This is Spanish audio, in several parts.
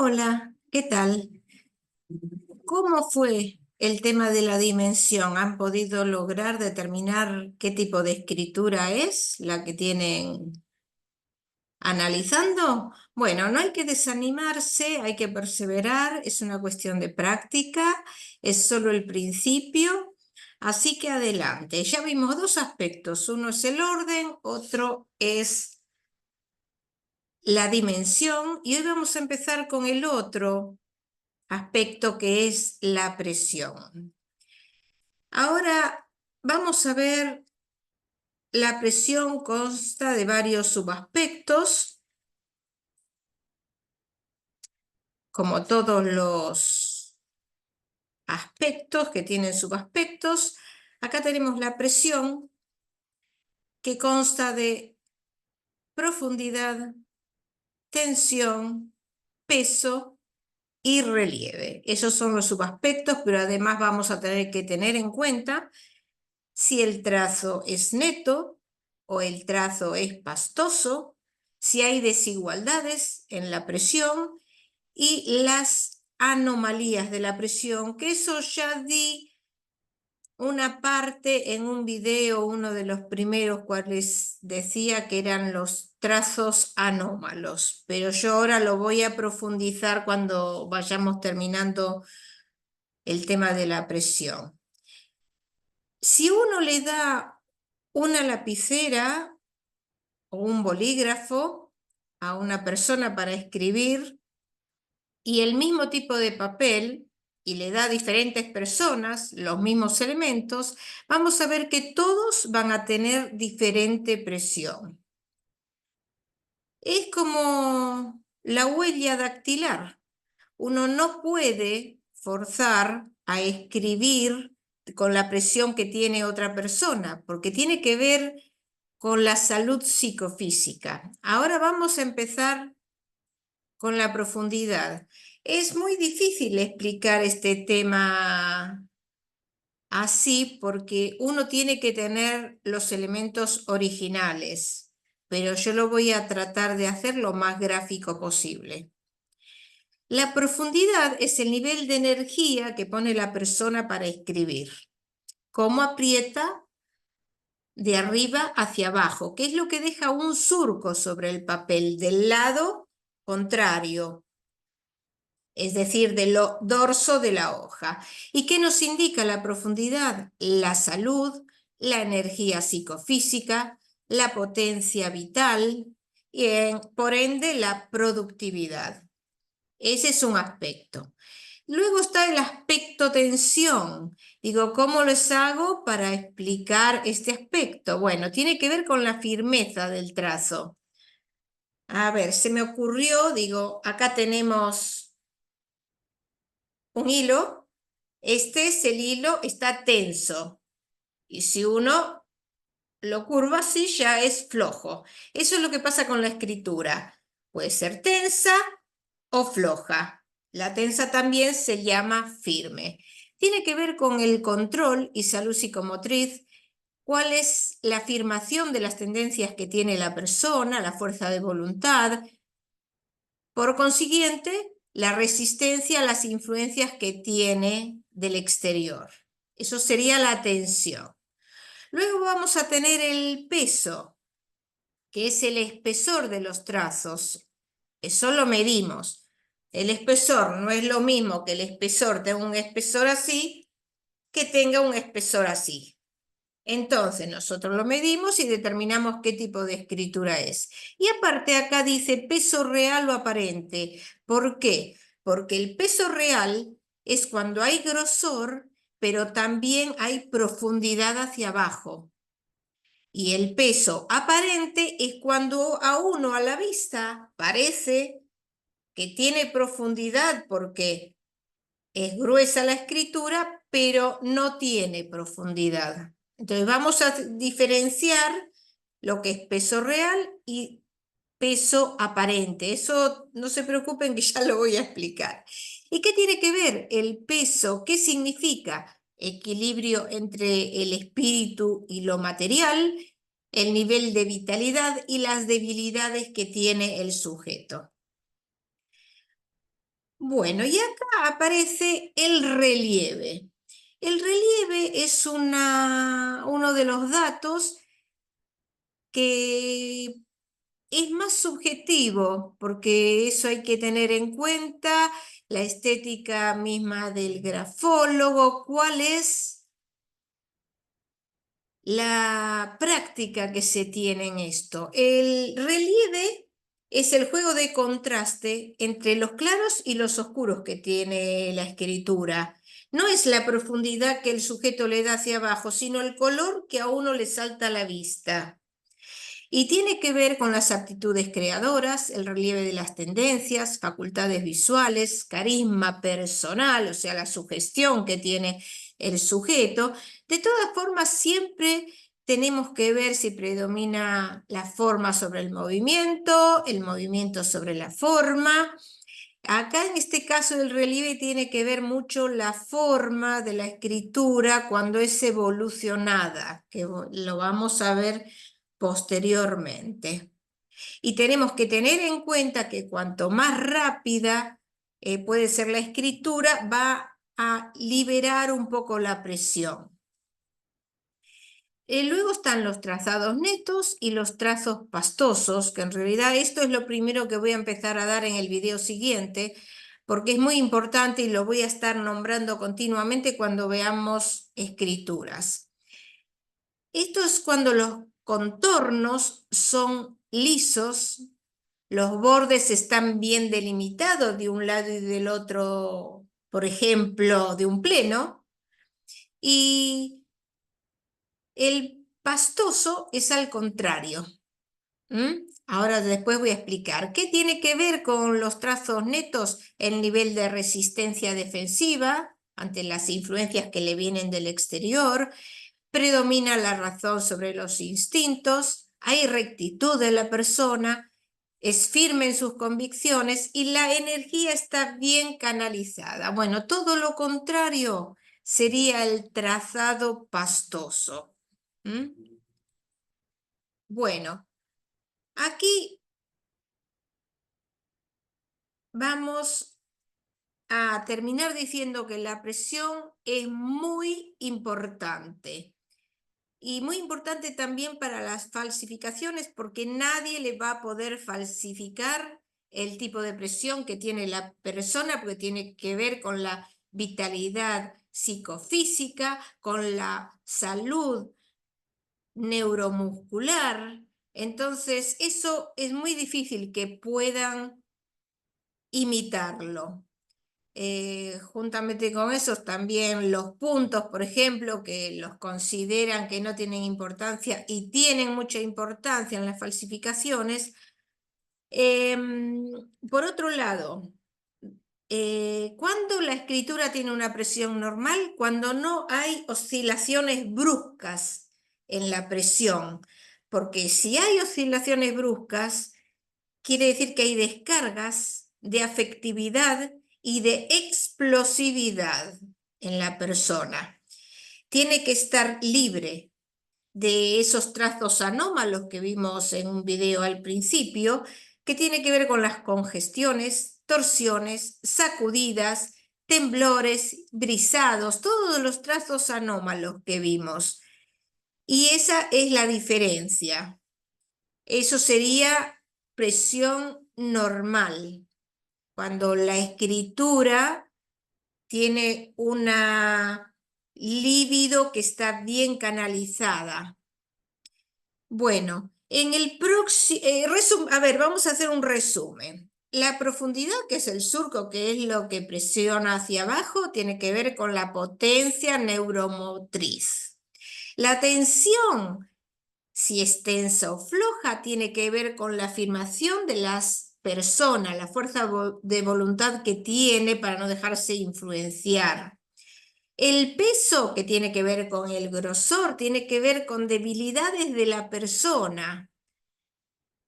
Hola, ¿qué tal? ¿Cómo fue el tema de la dimensión? ¿Han podido lograr determinar qué tipo de escritura es la que tienen analizando? Bueno, no hay que desanimarse, hay que perseverar, es una cuestión de práctica, es solo el principio, así que adelante. Ya vimos dos aspectos, uno es el orden, otro es la dimensión, y hoy vamos a empezar con el otro aspecto que es la presión. Ahora vamos a ver, la presión consta de varios subaspectos, como todos los aspectos que tienen subaspectos. Acá tenemos la presión, que consta de profundidad, tensión, peso y relieve. Esos son los subaspectos, pero además vamos a tener que tener en cuenta si el trazo es neto o el trazo es pastoso, si hay desigualdades en la presión y las anomalías de la presión, que eso ya di una parte en un video, uno de los primeros, cuales decía que eran los trazos anómalos, pero yo ahora lo voy a profundizar cuando vayamos terminando el tema de la presión. Si uno le da una lapicera o un bolígrafo a una persona para escribir y el mismo tipo de papel, y le da a diferentes personas los mismos elementos, vamos a ver que todos van a tener diferente presión. Es como la huella dactilar. Uno no puede forzar a escribir con la presión que tiene otra persona, porque tiene que ver con la salud psicofísica. Ahora vamos a empezar con la profundidad. Es muy difícil explicar este tema así porque uno tiene que tener los elementos originales, pero yo lo voy a tratar de hacer lo más gráfico posible. La profundidad es el nivel de energía que pone la persona para escribir. Cómo aprieta de arriba hacia abajo, que es lo que deja un surco sobre el papel del lado contrario, es decir, del dorso de la hoja. ¿Y qué nos indica la profundidad? La salud, la energía psicofísica, la potencia vital y, por ende, la productividad. Ese es un aspecto. Luego está el aspecto tensión. Digo, ¿cómo les hago para explicar este aspecto? Bueno, tiene que ver con la firmeza del trazo. A ver, se me ocurrió, digo, acá tenemos un hilo. Este es el hilo, está tenso. Y si uno lo curva así, ya es flojo. Eso es lo que pasa con la escritura. Puede ser tensa o floja. La tensa también se llama firme. Tiene que ver con el control y salud psicomotriz, cuál es la afirmación de las tendencias que tiene la persona, la fuerza de voluntad. Por consiguiente, la resistencia a las influencias que tiene del exterior. Eso sería la tensión. Luego vamos a tener el peso, que es el espesor de los trazos. Eso lo medimos. El espesor no es lo mismo que el espesor tenga un espesor así que tenga un espesor así. Entonces nosotros lo medimos y determinamos qué tipo de escritura es. Y aparte acá dice peso real o aparente. ¿Por qué? Porque el peso real es cuando hay grosor, pero también hay profundidad hacia abajo. Y el peso aparente es cuando a uno a la vista parece que tiene profundidad porque es gruesa la escritura, pero no tiene profundidad. Entonces vamos a diferenciar lo que es peso real y peso aparente. Eso no se preocupen que ya lo voy a explicar. ¿Y qué tiene que ver el peso? ¿Qué significa? Equilibrio entre el espíritu y lo material, el nivel de vitalidad y las debilidades que tiene el sujeto. Bueno, y acá aparece el relieve. El relieve es uno de los datos que es más subjetivo, porque eso hay que tener en cuenta, la estética misma del grafólogo, cuál es la práctica que se tiene en esto. El relieve es el juego de contraste entre los claros y los oscuros que tiene la escritura. No es la profundidad que el sujeto le da hacia abajo, sino el color que a uno le salta a la vista. Y tiene que ver con las aptitudes creadoras, el relieve de las tendencias, facultades visuales, carisma personal, o sea, la sugestión que tiene el sujeto. De todas formas, siempre tenemos que ver si predomina la forma sobre el movimiento sobre la forma. Acá en este caso del relieve tiene que ver mucho la forma de la escritura cuando es evolucionada, que lo vamos a ver posteriormente. Y tenemos que tener en cuenta que cuanto más rápida puede ser la escritura, va a liberar un poco la presión. Luego están los trazados netos y los trazos pastosos, que en realidad esto es lo primero que voy a empezar a dar en el video siguiente, porque es muy importante y lo voy a estar nombrando continuamente cuando veamos escrituras. Esto es cuando los contornos son lisos, los bordes están bien delimitados de un lado y del otro, por ejemplo, de un pleno, y el pastoso es al contrario. Ahora después voy a explicar. ¿Qué tiene que ver con los trazos netos? El nivel de resistencia defensiva ante las influencias que le vienen del exterior. Predomina la razón sobre los instintos. Hay rectitud de la persona. Es firme en sus convicciones y la energía está bien canalizada. Bueno, todo lo contrario sería el trazado pastoso. Bueno, aquí vamos a terminar diciendo que la presión es muy importante. Y muy importante también para las falsificaciones porque nadie le va a poder falsificar el tipo de presión que tiene la persona porque tiene que ver con la vitalidad psicofísica, con la salud neuromuscular. Entonces, eso es muy difícil que puedan imitarlo. Juntamente con esos también los puntos, por ejemplo, que los consideran que no tienen importancia y tienen mucha importancia en las falsificaciones. Por otro lado, ¿cuándo la escritura tiene una presión normal? Cuando no hay oscilaciones bruscas en la presión, porque si hay oscilaciones bruscas, quiere decir que hay descargas de afectividad y de explosividad en la persona. Tiene que estar libre de esos trazos anómalos que vimos en un video al principio, que tiene que ver con las congestiones, torsiones, sacudidas, temblores, brisados, todos los trazos anómalos que vimos. Y esa es la diferencia. Eso sería presión normal, cuando la escritura tiene una libido que está bien canalizada. Bueno, en el próximo, a ver, vamos a hacer un resumen. La profundidad, que es el surco, que es lo que presiona hacia abajo, tiene que ver con la potencia neuromotriz. La tensión, si es tensa o floja, tiene que ver con la afirmación de las personas, la fuerza de voluntad que tiene para no dejarse influenciar. El peso, que tiene que ver con el grosor, tiene que ver con debilidades de la persona.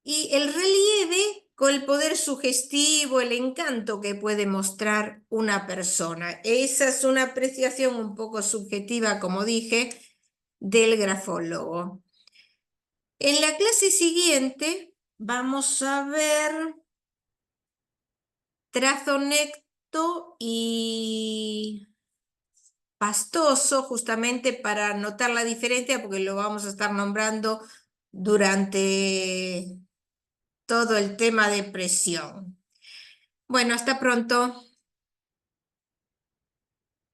Y el relieve con el poder sugestivo, el encanto que puede mostrar una persona. Esa es una apreciación un poco subjetiva, como dije, del grafólogo. En la clase siguiente vamos a ver trazo corto y pastoso, justamente para notar la diferencia, porque lo vamos a estar nombrando durante todo el tema de presión. Bueno, hasta pronto.